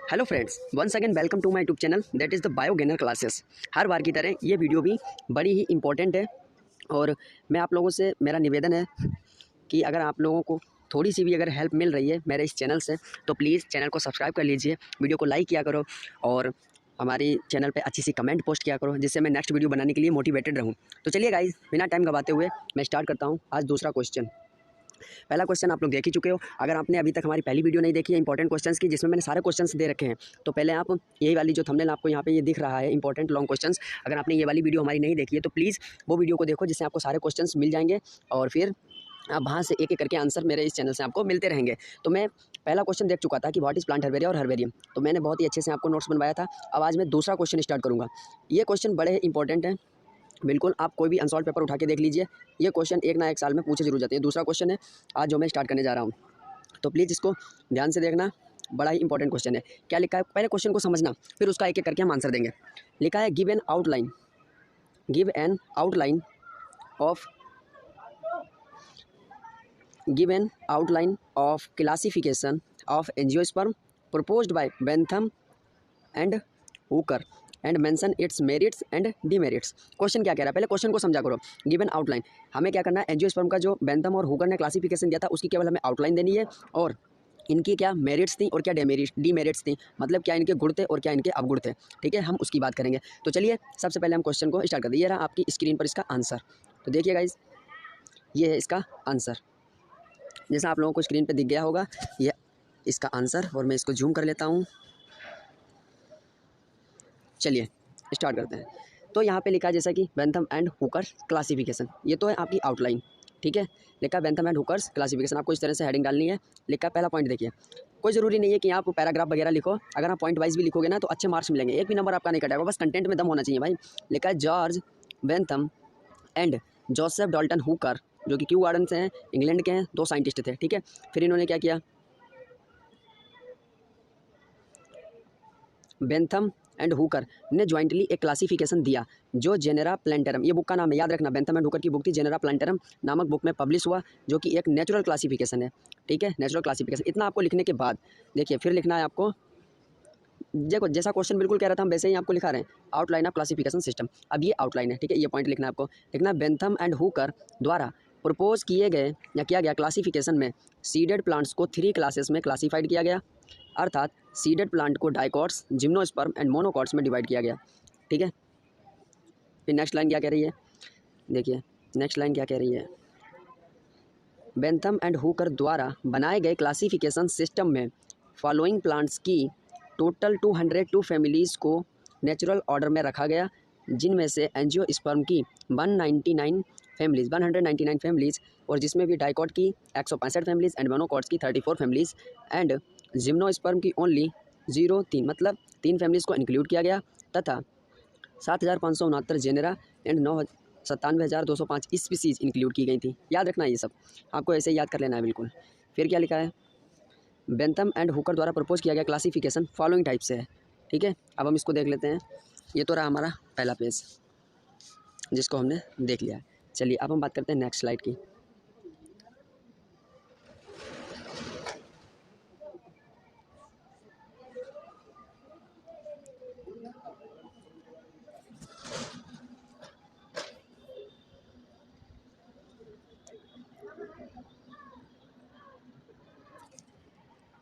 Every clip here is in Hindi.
Hello friends, once again welcome to my YouTube channel that is the biogainer classes. हर बार की तरह ये वीडियो भी बड़ी ही इंपॉर्टेंट है और मैं आप लोगों से मेरा निवेदन है कि अगर आप लोगों को थोड़ी सी भी अगर हेल्प मिल रही है मेरे इस चैनल से तो प्लीज़ चैनल को सब्सक्राइब कर लीजिए, वीडियो को लाइक किया करो और हमारी चैनल पे अच्छी सी कमेंट पोस्ट किया करो, जिससे मैं नेक्स्ट वीडियो बनाने के लिए मोटिवेटेड रहूँ। तो चलिए गाइस, बिना टाइम गवाते हुए मैं स्टार्ट करता हूँ आज दूसरा क्वेश्चन। पहला क्वेश्चन आप लोग देख ही चुके हो। अगर आपने अभी तक हमारी पहली वीडियो नहीं देखी है इंपॉर्टेंट क्वेश्चंस की, जिसमें मैंने सारे क्वेश्चंस दे रखे हैं, तो पहले आप यही वाली जो थंबनेल आपको यहाँ पे ये दिख रहा है इंपॉर्टेंट लॉन्ग क्वेश्चंस, अगर आपने ये वाली वीडियो हमारी नहीं देखी है तो प्लीज़ वो वीडियो को देखो, जिससे आपको सारे क्वेश्चंस मिल जाएंगे और फिर आप वहाँ से एक एक करके आंसर मेरे इस चैनल से आपको मिलते रहेंगे। तो मैं पहला क्वेश्चन देख चुका था कि व्हाट इज़ प्लांट हर्बेरिया और हर्बेरियम, तो मैंने बहुत ही अच्छे से आपको नोट्स बनवाया था। अब आज मैं दूसरा क्वेश्चन स्टार्ट करूँगा। ये क्वेश्चन बड़े इंपॉर्टेंट हैं, बिल्कुल आप कोई भी अनसॉल्व पेपर उठा के देख लीजिए, ये क्वेश्चन एक ना एक साल में पूछे जरूर जाते हैं। दूसरा क्वेश्चन है आज जो मैं स्टार्ट करने जा रहा हूँ, तो प्लीज़ इसको ध्यान से देखना, बड़ा ही इंपॉर्टेंट क्वेश्चन है। क्या लिखा है पहले क्वेश्चन को समझना, फिर उसका एक एक करके हम आंसर देंगे। लिखा है give an outline of classification of angiosperm proposed by Bentham and Hooker and mention it's merits and demerits. Question क्या कह रहा है, पहले क्वेश्चन को समझा करो। गिवन आउटलाइन, हमें क्या करना है, एंजियोस्पर्म का जो बेंथम और हुकर ने क्लासिफिकेशन दिया था उसकी केवल हमें आउटलाइन देनी है और इनकी क्या मेरिट्स थी और क्या डीमेरिट्स थी, मतलब क्या इनके गुण थे और क्या इनके अवगुण थे। ठीक है, हम उसकी बात करेंगे। तो चलिए सबसे पहले हम क्वेश्चन को स्टार्ट करते हैं। ये रहा आपकी स्क्रीन पर इसका आंसर, तो देखिए गाइज, ये है इसका आंसर, जैसा आप लोगों को स्क्रीन पर दिख गया होगा ये इसका आंसर, और मैं इसको जूम कर लेता हूँ। चलिए स्टार्ट करते हैं। तो यहाँ पे लिखा है जैसा कि बेंथम एंड हुकर क्लासिफिकेशन, ये तो है आपकी आउटलाइन। ठीक है, लिखा है बेंथम एंड हुकर्स क्लासिफिकेशन, आपको इस तरह से हेडिंग डालनी है। लिखा है पहला पॉइंट, देखिए कोई ज़रूरी नहीं है कि आप पैराग्राफ वगैरह लिखो, अगर आप पॉइंट वाइज भी लिखोगे ना तो अच्छे मार्क्स मिलेंगे, एक भी नंबर आपका नहीं कटेगा, बस कंटेंट में दम होना चाहिए भाई। लिखा है George Bentham and Joseph Dalton Hooker, जो कि क्यू गार्डन से हैं, इंग्लैंड के हैं, दो साइंटिस्ट थे। ठीक है, फिर इन्होंने क्या किया, बेंथम एंड हुकर ने ज्वाइंटली एक क्लासिफिकेशन दिया जो जेनेरा प्लांटेरम, ये बुक का नाम है, याद रखना, बेंथम एंड हुकर की बुक थी जेनेरा प्लांटेरम नामक बुक में पब्लिश हुआ, जो कि एक नेचुरल क्लासिफिकेशन है। ठीक है, नेचुरल क्लासिफिकेशन। इतना आपको लिखने के बाद देखिए फिर लिखना है आपको, देखो जैसा क्वेश्चन बिल्कुल कह रहा था हम वैसे ही आपको लिखा रहे हैं, आउटलाइन ऑफ क्लासिफिकेशन सिस्टम। अब ये आउटलाइन है, ठीक है, ये पॉइंट लिखना है आपको। लिखना बेंथम एंड हुकर द्वारा प्रपोज किए गए या किया गया क्लासिफिकेशन में सीडेड प्लांट्स को 3 क्लासेस में क्लासीफाइड किया गया, अर्थात सीडेड प्लांट को डाइकॉट्स, जिम्नोस्पर्म एंड मोनोकॉट्स में डिवाइड किया गया। ठीक है, फिर नेक्स्ट लाइन क्या कह रही है, देखिए नेक्स्ट लाइन क्या कह रही है, बेंथम एंड हुकर द्वारा बनाए गए क्लासिफिकेशन सिस्टम में फॉलोइंग प्लांट्स की टोटल 202 फैमिलीज़ को नेचुरल ऑर्डर में रखा गया, जिनमें से एंजियोस्पर्म की 199 फैमिलीज़ और जिसमें भी डाइकॉट की 165 फैमिलीज़ एंड मोनोकॉट्स की 34 फैमिलीज़ एंड जिम्नोस्पर्म की ओनली 3 मतलब 3 फैमिलीज़ को इंक्लूड किया गया, तथा 7569 जेनेरा एंड 97,205 स्पीसीज़ इंक्लूड की गई थी। याद रखना ये सब, आपको ऐसे ही याद कर लेना है बिल्कुल। फिर क्या लिखा है, बेंथम एंड हुकर द्वारा प्रपोज किया गया क्लासिफिकेशन फॉलोइंग टाइप से है। ठीक है, अब हम इसको देख लेते हैं। ये तो रहा हमारा पहला पेज जिसको हमने देख लिया है। चलिए अब हम बात करते हैं नेक्स्ट स्लाइड की।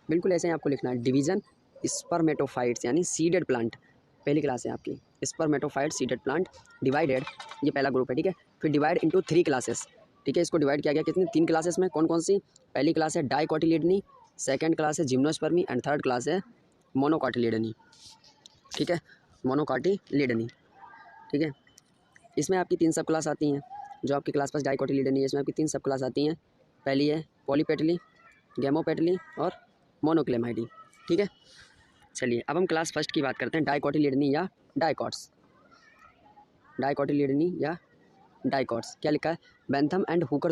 बिल्कुल ऐसे ही आपको लिखना है, डिवीज़न स्पर्मेटोफाइट्स यानी सीडेड प्लांट, पहली क्लास है आपकी, स्पर्मेटोफाइट सीडेड प्लांट डिवाइडेड, ये पहला ग्रुप है। ठीक है, फिर डिवाइड इनटू 3 क्लासेस। ठीक है, इसको डिवाइड किया गया कितनी, 3 क्लासेस में। कौन कौन सी, पहली क्लास है डाइकोटिलिडनी, सेकंड क्लास है जिम्नोस्पर्मी एंड थर्ड क्लास है मोनोकॉटिलिडनी। ठीक है, मोनोकॉटिलिडनी। ठीक है, इसमें आपकी 3 सब क्लास आती हैं, जो आपकी क्लास पास डाइकोटिलिडनी है, इसमें आपकी 3 सब क्लास आती हैं। पहली है पॉलीपेटली, गैमोपेटली और मोनोक्लेमाइडी। ठीक है, चलिए अब हम क्लास फर्स्ट की बात करते हैं, डाइकोटिलिडनी या डाइकॉट्स। डाइकोटिलिडनी या डाइकॉट्स, क्या लिखा है, बेंथम एंड हुकर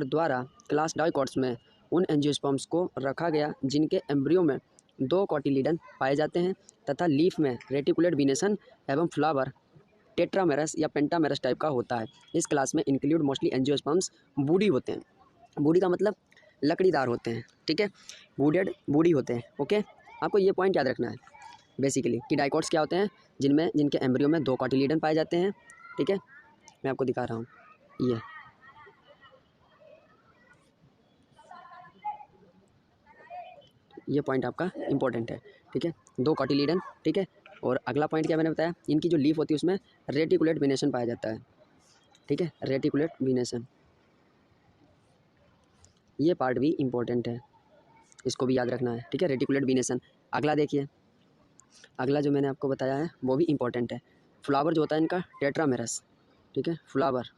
द्वारा क्लास डाइकॉट्स में उन एंजियोस्पर्म्स को रखा गया जिनके एम्ब्रियो में 2 कॉटिलिडन पाए जाते हैं तथा लीफ में रेटिकुलेट विनेशन एवं फ्लावर टेट्रामेरस या पेंटामेरस टाइप का होता है। इस क्लास में इंक्लूड मोस्टली एंजियोस्पर्म्स बूडी होते हैं, बूडी का मतलब लकड़ीदार होते हैं। ठीक है, वुडेड बूडी होते हैं। ओके, आपको ये पॉइंट याद रखना है बेसिकली कि डाइकोट्स क्या होते हैं, जिनके एम्ब्रियो में 2 कॉटिलीडन पाए जाते हैं। ठीक है, मैं आपको दिखा रहा हूँ, ये पॉइंट आपका इंपॉर्टेंट है। ठीक है, 2 कॉटिलीडन। ठीक है, और अगला पॉइंट क्या मैंने बताया, इनकी जो लीफ होती है उसमें रेटिकुलेट विनेशन पाया जाता है। ठीक है, रेटिकुलेट विनेशन, ये पार्ट भी इम्पोर्टेंट है, इसको भी याद रखना है। ठीक है, रेटिकुलेट विनेशन। अगला देखिए, अगला जो मैंने आपको बताया है वो भी इम्पोर्टेंट है। फ्लावर जो होता है इनका टेट्रामेरस। ठीक है, फ्लावर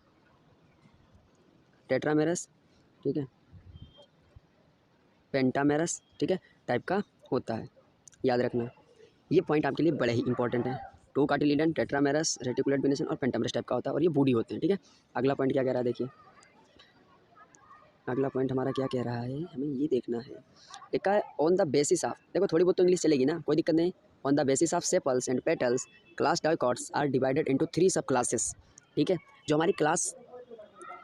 टेट्रामेरस, ठीक है, पेंटामेरस, ठीक है, टाइप का होता है, याद रखना। ये पॉइंट आपके लिए बड़े ही इंपॉर्टेंट है। 2 कार्टिलिडन, टेट्रामेरस, रेटिकुलेट विनेशन और पेंटामेरस टाइप का होता है, और ये बूडी होते हैं। ठीक है, अगला पॉइंट क्या कह रहा है देखिए, अगला पॉइंट हमारा क्या कह रहा है, हमें ये देखना है। एक है ऑन द बेसिस ऑफ, देखो थोड़ी बहुत तो इंग्लिश चलेगी ना, कोई दिक्कत नहीं। On the basis of sepals and petals class dicots are divided into 3 sub classes. ठीक है, जो हमारी क्लास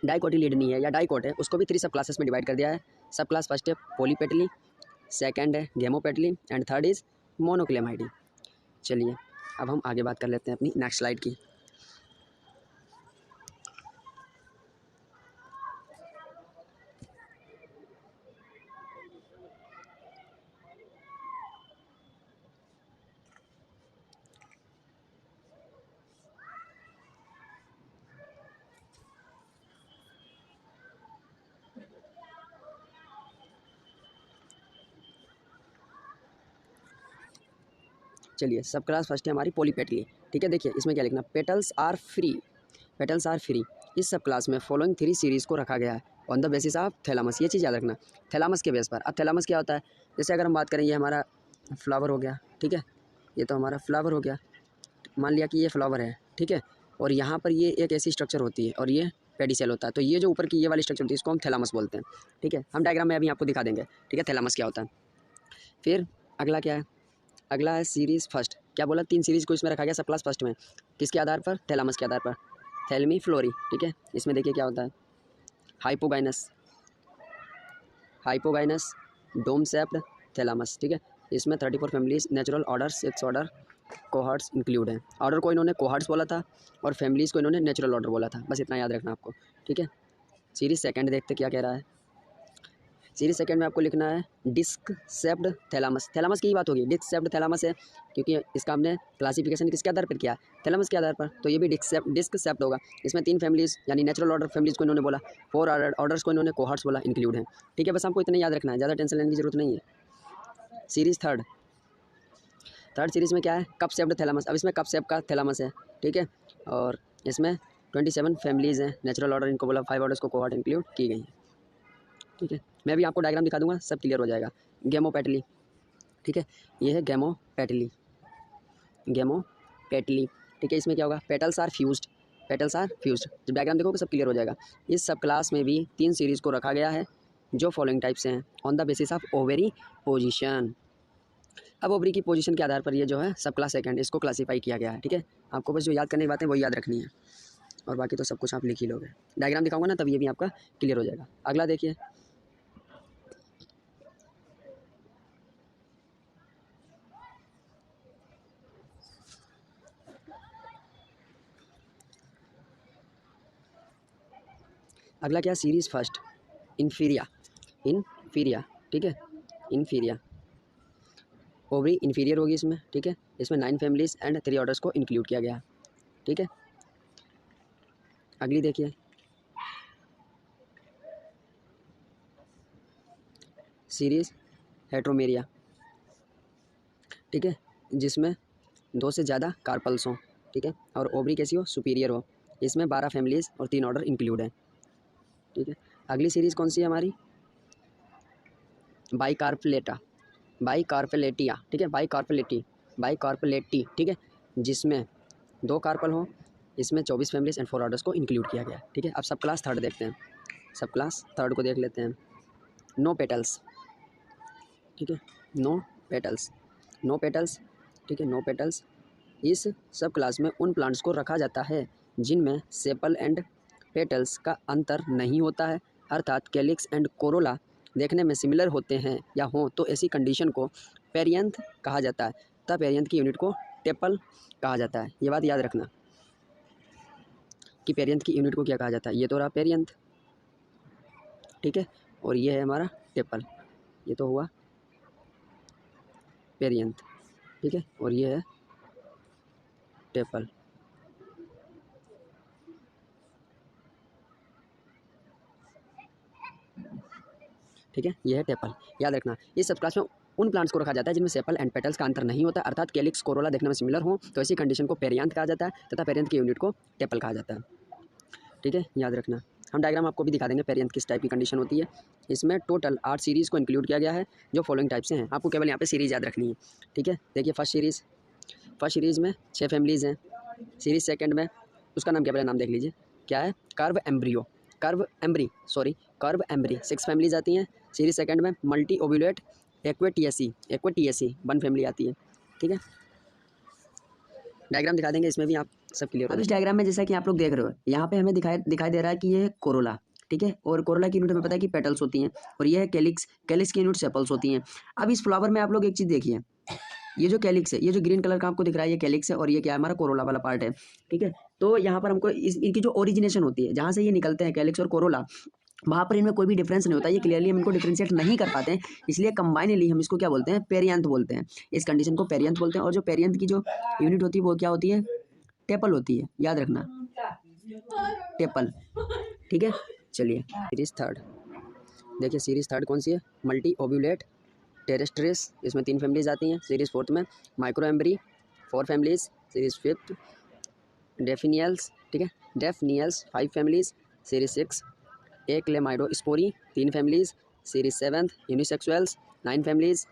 डाइकोटिलिडनी है या डाइकोट है उसको भी 3 सब क्लासेस में डिवाइड कर दिया है। सब क्लास फर्स्ट है पॉलीपेटली, सेकंड है गेमोपेटली एंड थर्ड इज मोनोक्लेमाइडी। चलिए अब हम आगे बात कर लेते हैं अपनी नेक्स्ट स्लाइड की। चलिए, सब क्लास फर्स्ट है हमारी पॉलीपेटली। ठीक है, देखिए इसमें क्या लिखना, petals are free, petals are free. इस सब क्लास में फॉलोइंग 3 सीरीज़ को रखा गया है on the basis of thalamus. ये चीज़ याद रखना, थैलामस के बेस पर। अब थैलामस क्या होता है, जैसे अगर हम बात करें, ये हमारा फ्लावर हो गया। ठीक है, ये तो हमारा फ्लावर हो गया, मान लिया कि ये फ्लावर है। ठीक है, और यहाँ पर ये एक ऐसी स्ट्रक्चर होती है और ये पेडिसेल होता है, तो ये जो ऊपर की ये वाली स्ट्रक्चर होती है इसको हम थैलामस बोलते हैं। ठीक है, हम डायग्राम में अभी आपको दिखा देंगे। ठीक है, थैलामस क्या होता है। फिर अगला क्या है, अगला है सीरीज़ फर्स्ट। क्या बोला, 3 सीरीज़ को इसमें रखा गया सब क्लास फर्स्ट में, किसके आधार पर, थैलामस के आधार पर, थैलमी फ्लोरी। ठीक है, इसमें देखिए क्या होता है, hypogynous, hypogynous dome shaped thalamus. ठीक है, इसमें 34 families, natural order, 6 order, cohorts include हैं। ऑर्डर को इन्होंने कोहर्ट्स बोला था और फैमिलीज़ को इन्होंने नेचुरल ऑर्डर बोला था, बस इतना याद रखना आपको। ठीक है, सीरीज सेकंड देखते क्या कह रहा है। सीरीज सेकंड में आपको लिखना है डिस्क शेप्ड थैलामस। थैलामस की ही बात होगी, डिस्क शेप्ड थैलामस है क्योंकि इसका हमने क्लासिफिकेशन किसके आधार पर किया, थैलामस के आधार पर, तो ये भी डिस्क शेप्ड होगा। इसमें 3 फैमिलीज़ यानी नेचुरल ऑर्डर फैमिलीज़ को इन्होंने बोला, 4 ऑर्डर्स को इन्होंने कोहर्ट्स बोला, इंक्लूड है। ठीक है, बस हमको इतना याद रखना है, ज़्यादा टेंशन लेने की जरूरत नहीं है। सीरीज थर्ड सीरीज़ में क्या है, कप शेप्ड थैलामस। अब इसमें कप शेप का थैलामस है। ठीक है, और इसमें 27 फैमिलीज़ हैं, नेचुरल ऑर्डर इनको बोला, 5 ऑर्डर्स को कोहॉर्ट इंक्लूड की गई है। ठीक है, मैं भी आपको डायग्राम दिखा दूंगा, सब क्लियर हो जाएगा। गेमोपेटली, ठीक है, ये है गेमोपेटली, गेमोपेटली। ठीक है, इसमें क्या होगा, petals are fused, petals are fused. जब डायग्राम देखोगे सब क्लियर हो जाएगा। इस सब क्लास में भी 3 सीरीज़ को रखा गया है जो फॉलोइंग टाइप से हैं on the basis of ovary position. अब ओवरी की पोजीशन के आधार पर ये जो है सब क्लास सेकंड इसको क्लासीफाई किया गया है। ठीक है, आपको बस जो याद करने की बातें वही याद रखनी है और बाकी तो सब कुछ आप लिख ही लोगे। डायग्राम दिखाऊंगा ना तब ये भी आपका क्लियर हो जाएगा। अगला देखिए, अगला क्या, सीरीज फर्स्ट इन्फीरिया, इन्फीरिया। ठीक है, इन्फीरिया, ओवरी इन्फीरियर होगी इसमें। ठीक है, इसमें 9 फैमिलीज एंड 3 ऑर्डर्स को इंक्लूड किया गया। ठीक है, अगली देखिए, सीरीज हेट्रोमेरिया। ठीक है, जिसमें 2 से ज़्यादा कार्पल्स हों। ठीक है, और ओवरी कैसी हो, सुपीरियर हो। इसमें 12 फैमिलीज और 3 ऑर्डर इंक्लूड हैं। ठीक है, अगली सीरीज़ कौन सी है हमारी, बाइकार्पलेटा, बाइकार्पलेटिया। ठीक है, बाइकार्पलेटी, बाइकार्पलेटी। ठीक है, जिसमें 2 कार्पल हो, इसमें 24 फैमिलीज एंड 4 ऑर्डर्स को इंक्लूड किया गया। ठीक है, अब सब क्लास थर्ड देखते हैं, सब क्लास थर्ड को देख लेते हैं। No petals. ठीक है, नो पेटल्स, नो पेटल्स। ठीक है, नो पेटल्स। इस सब क्लास में उन प्लांट्स को रखा जाता है जिनमें सेपल एंड पेटल्स का अंतर नहीं होता है, अर्थात कैलिक्स एंड कोरोला देखने में सिमिलर होते हैं या हों तो ऐसी कंडीशन को पेरियंथ कहा जाता है तथा पेरियंथ की यूनिट को टेपल कहा जाता है। ये बात याद रखना कि पेरियंथ की यूनिट को क्या कहा जाता है। ये तो रहा पेरियंथ, ठीक है, और ये है हमारा टेपल। ये तो हुआ पेरियंथ, ठीक है, और ये है टेपल। ठीक है, ये है टेपल। याद रखना इस सब क्लास में उन प्लांट्स को रखा जाता है जिनमें सेपल एंड पेटल्स का अंतर नहीं होता, अर्थात कैलिक्स कोरोला देखने में सिमिलर हो तो ऐसी कंडीशन को पेरियांथ कहा जाता है तथा पेरियांथ की यूनिट को टेपल कहा जाता है। ठीक है, याद रखना। हम डायग्राम आपको भी दिखा देंगे पेरियांथ किस टाइप की कंडीशन होती है। इसमें टोटल 8 सीरीज़ को इंक्लूड किया गया है जो फॉलोइंग टाइप से हैं। आपको केवल यहाँ पे सीरीज़ याद रखनी है। ठीक है, देखिए फर्स्ट सीरीज़ में 6 फैमिलीज़ हैं। सीरीज़ सेकंड में उसका नाम क्या पहले नाम देख लीजिए क्या है, कर्व एम्ब्री 6 फैमिलीज आती हैं। सीरीज सेकंड में मल्टी ओव्यूलेट एक्वेटिएसी 1 फैमिली आती है। ठीक है, डायग्राम दिखा देंगे, इसमें भी आप सब क्लियर हो। अब इस डायग्राम में जैसा कि आप लोग देख रहे हो यहाँ पे हमें दिखाई दे रहा है कि ये कोरोला, ठीक है, और कोरोला की यूनिट हमें पता है कि पेटल्स होती हैं और ये है कैलिक्स की यूनिट सेपल्स होती हैं। अब इस फ्लावर में आप लोग एक चीज़ देखिए, ये जो कैलिक्स है, ये जो ग्रीन कलर का आपको दिख रहा है ये कैलिक्स है और ये क्या है हमारा कोरोला वाला पार्ट है। ठीक है, तो यहाँ पर हमको इनकी जो ओरिजिनेशन होती है, जहाँ से ये निकलते हैं कैलिक्स और कोरोला, वहाँ पर इनमें कोई भी डिफरेंस नहीं होता। ये क्लियरली हम इनको डिफ्रेंशिएट नहीं कर पाते हैं, इसलिए कंबाइनली हम इसको क्या बोलते हैं, पेरियांथ बोलते हैं। इस कंडीशन को पेरियांथ बोलते हैं। और जो पेरियांथ की जो यूनिट होती है वो क्या होती है, टेपल होती है। याद रखना टेपल। ठीक है, चलिए सीरीज थर्ड देखिए। सीरीज थर्ड कौन सी है, मल्टी ओव्यूलेट टेरेस्ट्रिस, इसमें 3 फैमिलीज आती हैं। सीरीज फोर्थ में micrembryeae 4 families. Series fifth daphnales, ठीक है, daphnales 5 families. Series 6 achlamydosporeae 3 families. Series 7 unisexuales 9 families.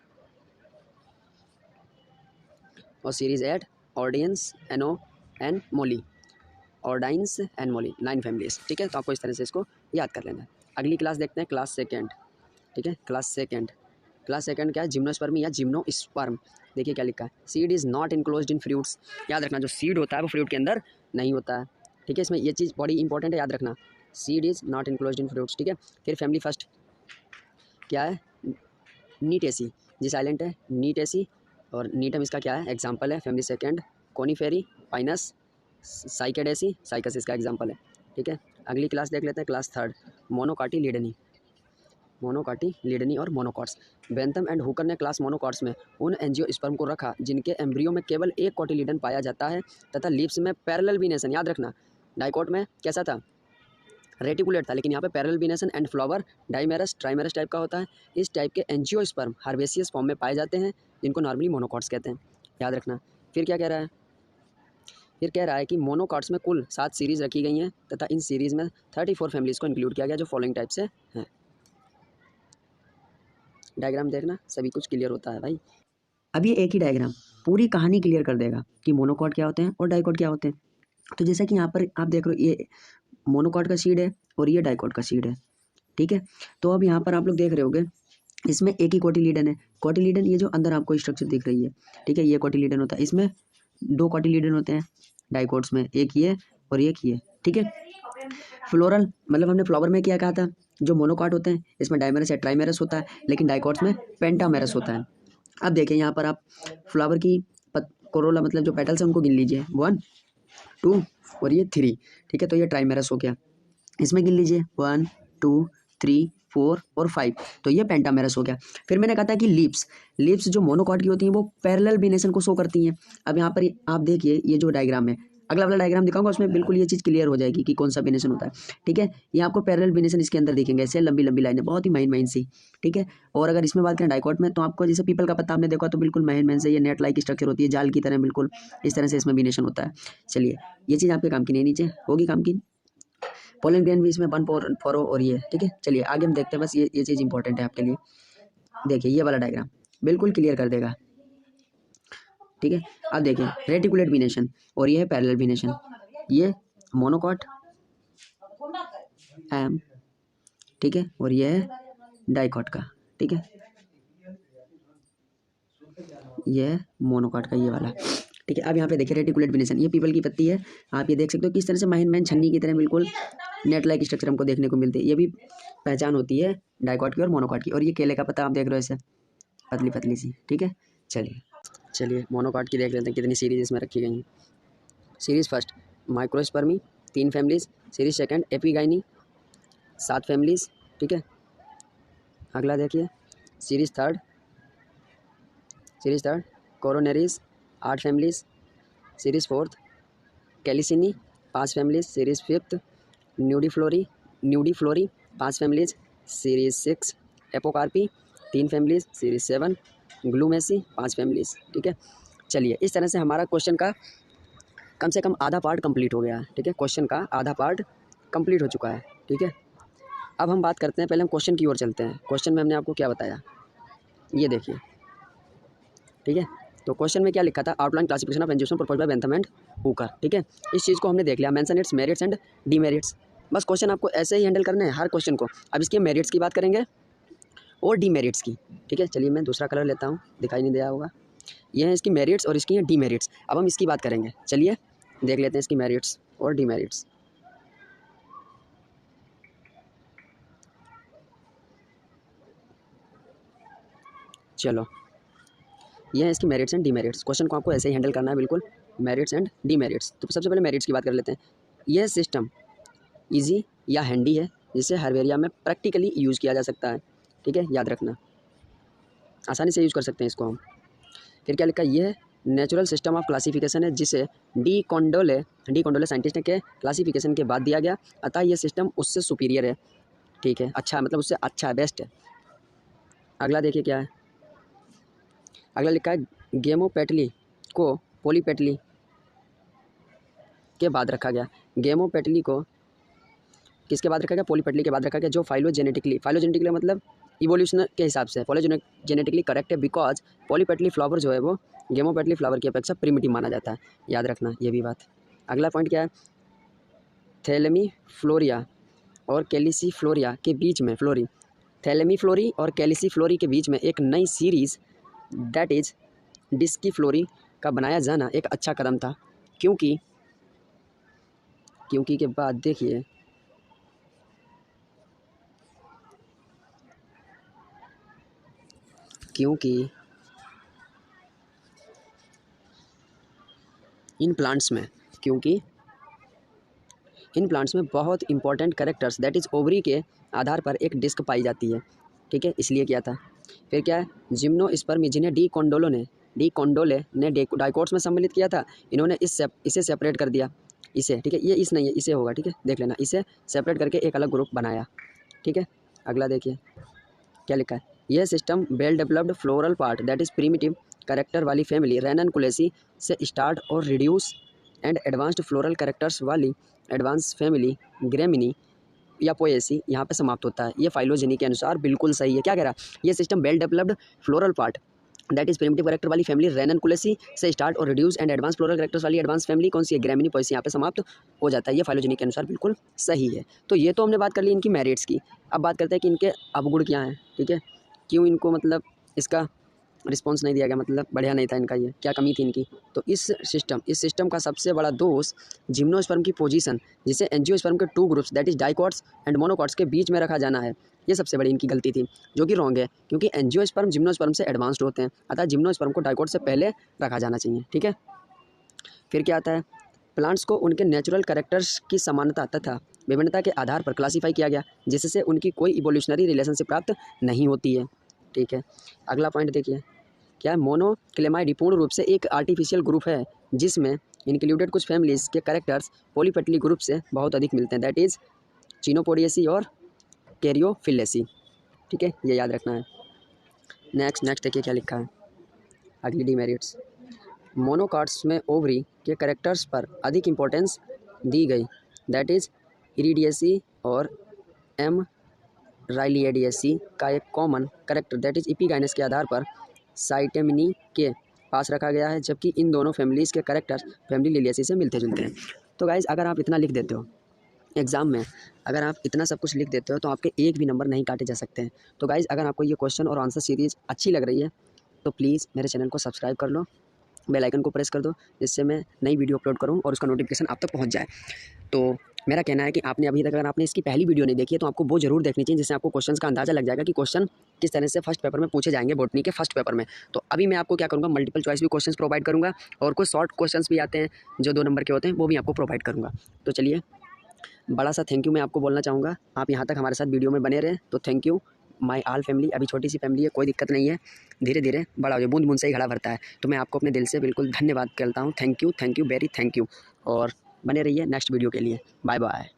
और series 8 ordines anomali 9 families. ठीक है, तो आपको इस तरह से इसको याद कर लेना है। अगली क्लास देखते हैं, क्लास सेकेंड। ठीक है, क्लास सेकेंड क्या है, जिम्नोस्पर्मी या जिम्नोस्पर्म। देखिए क्या लिखा है, seed is not enclosed in fruits. याद रखना जो सीड होता है वो फ्रूट के अंदर नहीं होता है। ठीक है, इसमें ये चीज़ बड़ी इंपॉर्टेंट है, याद रखना, seed is not enclosed in fruits. ठीक है, फिर फैमिली फर्स्ट क्या है, नीटेसी, जी साइलेंट है, नीटेसी, और नीटम इसका क्या है, एग्जाम्पल है। फैमिली सेकेंड कोनीफेरी पाइनस साइकेडेसी, साइकस इसका एग्जाम्पल है। ठीक है, अगली क्लास देख लेते हैं, क्लास थर्ड मोनोकाटी लिडनी और मोनोकॉट्स। बेंथम एंड हुकर ने क्लास मोनोकॉट्स में उन एंजियोस्पर्म को रखा जिनके एम्ब्रियो में केवल एक कोटिलीडन पाया जाता है तथा लीव्स में पैरेलल बीनेशन। याद रखना, डाइकोट में कैसा था, रेटिकुलेट था, लेकिन यहाँ पे parallel venation and flower trimerous type का होता है। इस टाइप के एंजियोस्पर्म हार्वेसियस फॉर्म में पाए जाते हैं जिनको नॉर्मली मोनोकॉट्स कहते हैं। याद रखना। फिर क्या कह रहा है, फिर कह रहा है कि मोनोकॉट्स में कुल 7 सीरीज़ रखी गई हैं तथा इन सीरीज़ में 34 फैमिलीज़ को इंक्लूड किया गया जो फॉलोइंग टाइप से हैं। डायग्राम देखना, सभी कुछ क्लियर होता है भाई। अब ये एक ही डायग्राम पूरी कहानी क्लियर कर देगा कि मोनोकॉट क्या होते हैं और डाइकॉट क्या होते हैं। तो जैसा कि यहाँ पर आप देख रहे हो, ये मोनोकॉट का सीड है और ये डाइकॉट का सीड है। ठीक है, तो अब यहाँ पर आप लोग देख रहे होगे इसमें एक ही कोटिलीडन है। कोटिलीडन ये जो अंदर आपको स्ट्रक्चर दिख रही है, ठीक है, ये कोटिलीडन होता है। इसमें 2 कोटिलीडन होते हैं डाइकोट्स में, एक ये और एक ये। ठीक है, फ्लोरल मतलब हमने फ्लावर में क्या कहा था, जो मोनोकॉट होते हैं इसमें डाइमेरस या ट्राइमेरस होता है, लेकिन डाइकोट्स में पेंटामेरस होता है। अब देखिए यहाँ पर आप फ्लावर की कोरोला मतलब जो पेटल्स हैं उनको गिन लीजिए, 1 2 और ये 3। ठीक है, तो ये ट्राइमेरस हो गया। इसमें गिन लीजिए 1 2 3 4 और 5, तो ये पेंटामेरस हो गया। फिर मैंने कहा था कि लीव्स जो मोनोकॉट की होती हैं वो पैरेलल बीनेशन को शो करती हैं। अब यहाँ पर आप देखिए ये जो डायग्राम है, अगला वाला डायग्राम दिखाऊंगा, उसमें बिल्कुल ये चीज़ क्लियर हो जाएगी कि कौन सा बीनेशन होता है। ठीक है, ये आपको पैरेलल बीनेशन इसके अंदर दिखेंगे, ऐसे लंबी लंबी लाइनें, बहुत ही महीन सी। ठीक है, और अगर इसमें बात करें डाइकोट में, तो आपको जैसे पीपल का पत्ता आपने देखा तो बिल्कुल महीन से, ये नेट लाइक स्ट्रक्चर होती है, जाल की तरह, बिल्कुल इस तरह से इसमें बीनेशन होता है। चलिए, ये चीज़ आपके काम की नहीं, नीचे होगी काम की। पोलन ग्रेन भी इसमें 1 और ये। ठीक है, चलिए आगे हम देखते हैं, बस ये चीज़ इंपॉर्टेंट है आपके लिए। देखिए ये वाला डायग्राम बिल्कुल क्लियर कर देगा। ठीक है, अब देखिए रेटिकुलेट बीनेशन और ये है पैरेलल बीनेशन, ये मोनोकॉट एम, ठीक है, और ये है डाइकॉट का। ठीक है, ये है मोनोकॉट का ये वाला। ठीक है, अब यहाँ पे देखिए रेटिकुलेट बीनेशन, ये पीपल की पत्ती है, आप ये देख सकते हो किस तरह से महीन छन्नी की तरह बिल्कुल नेट लाइक स्ट्रक्चर हमको देखने को मिलती है। ये भी पहचान होती है डाइकॉट की और मोनोकॉट की। और ये केले का पत्ता आप देख रहे हो ऐसे पतली पतली सी, ठीक है। चलिए मोनोकॉट की देख लेते हैं कितनी सीरीज इसमें रखी गई हैं। Series first microspermae 3 families, series second epigynae 7 families, ठीक है। अगला देखिए series third coronarieae 8 families, series fourth calycinae 5 families, series fifth nudiflorae 5 families, series 6 apocarpae 3 families, series 7 glumaceae 5 families, ठीक है। चलिए इस तरह से हमारा क्वेश्चन का कम से कम आधा पार्ट कंप्लीट हो गया है, ठीक है। क्वेश्चन का आधा पार्ट कंप्लीट हो चुका है, ठीक है। अब हम बात करते हैं, पहले हम क्वेश्चन की ओर चलते हैं। क्वेश्चन में हमने आपको क्या बताया, ये देखिए, ठीक है। तो क्वेश्चन में क्या लिखा था, outline classification of angiosperm proposed by Bentham and Hooker, ठीक है। इस चीज़ को हमने देख लिया, mention it's merits and demerits. बस क्वेश्चन आपको ऐसे ही हैंडल करने हैं हर क्वेश्चन को। अब इसके मेरिट्स की बात करेंगे और डीमेरिट्स की, ठीक है। चलिए मैं दूसरा कलर लेता हूँ, दिखाई नहीं दिया होगा। ये है इसकी मेरिट्स और इसकी है डीमेरिट्स। अब हम इसकी बात करेंगे, चलिए देख लेते हैं इसकी मेरिट्स और डीमेरिट्स। चलो ये है इसकी मेरिट्स एंड डीमेरिट्स। क्वेश्चन को आपको ऐसे ही हैंडल करना है बिल्कुल, मेरिट्स एंड डीमेरिट्स। तो सबसे पहले मेरिट्स की बात कर लेते हैं। यह सिस्टम इजी या हैंडी है, जिसे हर एरिया में प्रैक्टिकली यूज़ किया जा सकता है, ठीक है, याद रखना, आसानी से यूज़ कर सकते हैं इसको हम। फिर क्या लिखा है, ये नेचुरल सिस्टम ऑफ क्लासिफिकेशन है, जिसे डी कॉन्डोले साइंटिस्ट के क्लासिफिकेशन के बाद दिया गया, अतः ये सिस्टम उससे सुपीरियर है, ठीक है, अच्छा मतलब उससे अच्छा है, बेस्ट है। अगला देखिए क्या है, अगला लिखा है गेमोपेटली को पॉलीपेटली के बाद रखा गया। गेमोपेटली को किसके बाद रखा गया, पॉलीपेटली के बाद रखा गया, जो फाइलोजेनेटिकली मतलब इवोल्यूशन के हिसाब से फाइलोजेनेटिकली करेक्ट है, बिकॉज पॉलीपेटली फ्लावर जो है वो गेमोपेटली फ्लावर की अपेक्षा प्रिमिटिव माना जाता है, याद रखना ये भी बात। अगला पॉइंट क्या है, थैलेमी फ्लोरिया और कैलिसी फ्लोरिया के बीच में थैलेमी फ्लोरी और कैलिसी फ्लोरी के बीच में एक नई सीरीज़ दैट इज डिस्की फ्लोरी का बनाया जाना एक अच्छा कदम था, क्योंकि के बाद देखिए क्योंकि इन प्लांट्स में बहुत important characters that is ovary के आधार पर एक डिस्क पाई जाती है, ठीक है, इसलिए किया था। फिर क्या है, जिम्नोस्पर्मी जिन्हें डी कॉन्डोले ने डाइकोट्स में सम्मिलित किया था, इन्होंने इसे सेपरेट कर दिया, इसे, ठीक है, ये इस नहीं है, इसे होगा, ठीक है, देख लेना, इसे सेपरेट करके एक अलग ग्रुप बनाया, ठीक है। अगला देखिए क्या लिखा है, यह system well developed floral part that is primitive character वाली फैमिली रेननकुलेसी से स्टार्ट और reduce and advanced floral characters वाली एडवांस फैमिली ग्रेमिनी या पोएसी यहाँ पे समाप्त होता है। ये फाइलोजेनी के अनुसार बिल्कुल सही है। क्या कह रहा है, ये system well developed floral part that is primitive character वाली फैमिली रेननकुलेसी से स्टार्ट और reduce and advance floral characters वाली एडवांस फैमिली कौन सी है, ग्रेमिनी पोएसी, यहाँ पे समाप्त हो जाता है। ये फाइलोजेनी के अनुसार बिल्कुल सही है। तो ये तो हमने बात कर ली इनकी मेरिट्स की। अब बात करते हैं कि इनके अवगुण क्या हैं, ठीक है, क्यों इनको मतलब इसका रिस्पॉन्स नहीं दिया गया, मतलब बढ़िया नहीं था इनका, ये क्या कमी थी इनकी। तो इस सिस्टम का सबसे बड़ा दोष जिम्नोस्पर्म की पोजीशन, जिसे एंजियोस्पर्म के 2 groups that is dicots and monocots के बीच में रखा जाना है, ये सबसे बड़ी इनकी गलती थी, जो कि रॉन्ग है, क्योंकि एंजियोस्पर्म जिम्नोस्पर्म से एडवांस्ड होते हैं, अतः जिम्नोस्पर्म को डाइकॉट से पहले रखा जाना चाहिए, ठीक है। फिर क्या आता है, प्लांट्स को उनके नेचुरल कैरेक्टर्स की समानता तथा विभिन्नता के आधार पर क्लासीफाई किया गया, जिससे उनकी कोई इवोल्यूशनरी रिलेशनशिप प्राप्त नहीं होती है, ठीक है। अगला पॉइंट देखिए क्या है, मोनोक्लेमाइडी पूर्ण रूप से एक आर्टिफिशियल ग्रुप है, जिसमें इंक्लूडेड कुछ फैमिलीज के कैरेक्टर्स पॉलीपेटली ग्रुप से बहुत अधिक मिलते हैं, दैट इज चिनोपोडिएसी और कैरियोफिलेसी, ठीक है, ये याद रखना है। नेक्स्ट देखिए क्या लिखा है, अगली डीमेरिट्स, मोनोकॉट्स में ओवरी के कैरेक्टर्स पर अधिक इंपॉर्टेंस दी गई, दैट इज इरिडिएसी और एम राइलिएडिएसी का एक common character that is epigynous के आधार पर साइटेमिनी के पास रखा गया है, जबकि इन दोनों फैमिलीज़ के कैरेक्टर्स फैमिली लिलियसी से मिलते जुलते हैं। तो गाइज़ अगर आप इतना लिख देते हो एग्ज़ाम में, अगर आप इतना सब कुछ लिख देते हो तो आपके एक भी नंबर नहीं काटे जा सकते हैं। तो गाइज़ अगर आपको ये क्वेश्चन और आंसर सीरीज़ अच्छी लग रही है तो प्लीज़ मेरे चैनल को सब्सक्राइब कर लो, बेल आइकन को प्रेस कर दो, जिससे मैं नई वीडियो अपलोड करूँ और उसका नोटिफिकेशन आप तक पहुँच जाए। तो मेरा कहना है कि आपने अभी तक अगर आपने इसकी पहली वीडियो नहीं देखी है तो आपको वो जरूर देखनी चाहिए, जिससे आपको क्वेश्चंस का अंदाज़ा लग जाएगा कि क्वेश्चन किस तरह से फर्स्ट पेपर में पूछे जाएंगे बॉटनी के फर्स्ट पेपर में। तो अभी मैं आपको क्या करूँगा, मल्टीपल चॉइस भी क्वेश्चंस प्रोवाइड करूँगा और कुछ शॉर्ट क्वेश्चंस भी आते हैं जो 2 नंबर के होते हैं, वो भी आपको प्रोवाइड करूँगा। तो चलिए, बड़ा सा थैंक यू मैं आपको बोलना चाहूँगा, आप यहाँ तक हमारे साथ वीडियो में बने रहें, तो thank you my all family. अभी छोटी सी फैमिली है, कोई दिक्कत नहीं है, धीरे धीरे बड़ा हो जाए, बूंद बूंद से ही घड़ा भरता है। तो मैं आपको अपने दिल से बिल्कुल धन्यवाद करता हूँ। Thank you very thank you, और बने रहिए नेक्स्ट वीडियो के लिए। Bye bye.